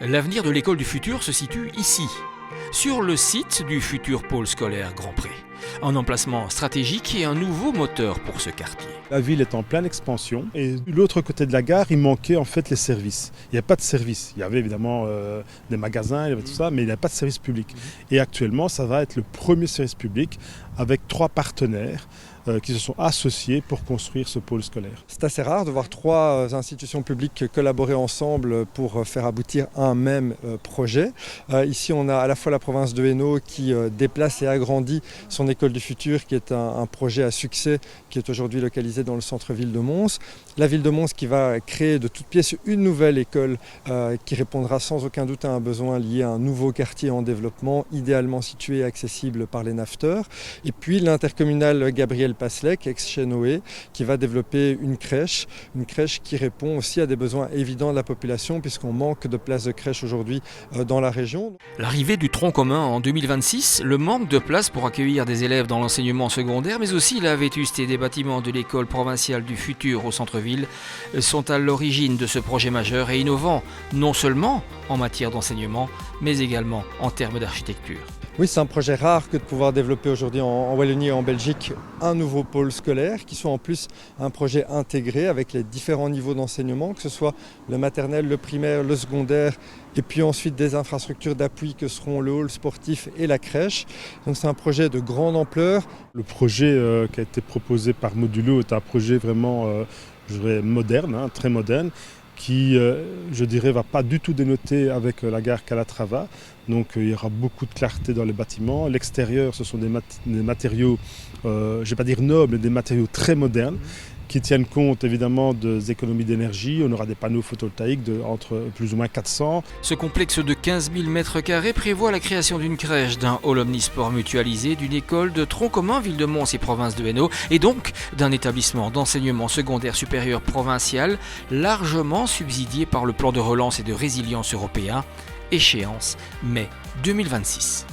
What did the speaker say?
L'avenir de l'école du futur se situe ici, sur le site du futur pôle scolaire Grand Pré. Un emplacement stratégique et un nouveau moteur pour ce quartier. La ville est en pleine expansion et de l'autre côté de la gare, il manquait en fait les services. Il n'y a pas de service. Il y avait évidemment des magasins, il y avait tout ça, mais il n'y a pas de service public. Et actuellement, ça va être le premier service public avec 3 partenaires qui se sont associés pour construire ce pôle scolaire. C'est assez rare de voir 3 institutions publiques collaborer ensemble pour faire aboutir un même projet. Ici, on a à la fois la province de Hainaut qui déplace et agrandit son école du futur, qui est un projet à succès qui est aujourd'hui localisé dans le centre-ville de Mons. La ville de Mons qui va créer de toutes pièces une nouvelle école qui répondra sans aucun doute à un besoin lié à un nouveau quartier en développement, idéalement situé et accessible par les naveteurs. Et puis l'intercommunale Gabriel Passlec, ex-Chenoé, qui va développer une crèche qui répond aussi à des besoins évidents de la population puisqu'on manque de places de crèche aujourd'hui dans la région. L'arrivée du tronc commun en 2026, le manque de places pour accueillir des élèves dans l'enseignement secondaire, mais aussi la vétusté des bâtiments de l'école provinciale du futur au centre-ville sont à l'origine de ce projet majeur et innovant, non seulement en matière d'enseignement, mais également en termes d'architecture. Oui, c'est un projet rare que de pouvoir développer aujourd'hui en Wallonie et en Belgique un nouveau pôle scolaire qui soit en plus un projet intégré avec les différents niveaux d'enseignement, que ce soit le maternel, le primaire, le secondaire et puis ensuite des infrastructures d'appui que seront le hall sportif et la crèche. Donc c'est un projet de grande ampleur. Le projet qui a été proposé par Modulo est un projet vraiment moderne, très moderne, qui, je dirais, va pas du tout dénoter avec la gare Calatrava. Donc il y aura beaucoup de clarté dans les bâtiments. L'extérieur, ce sont des matériaux, je ne vais pas dire nobles, mais des matériaux très modernes qui tiennent compte évidemment des économies d'énergie. On aura des panneaux photovoltaïques entre plus ou moins 400. Ce complexe de 15 000 m² prévoit la création d'une crèche, d'un hall omnisport mutualisé, d'une école de tronc commun Ville de Mons et province de Hainaut, et donc d'un établissement d'enseignement secondaire supérieur provincial largement subsidié par le plan de relance et de résilience européen, échéance mai 2026.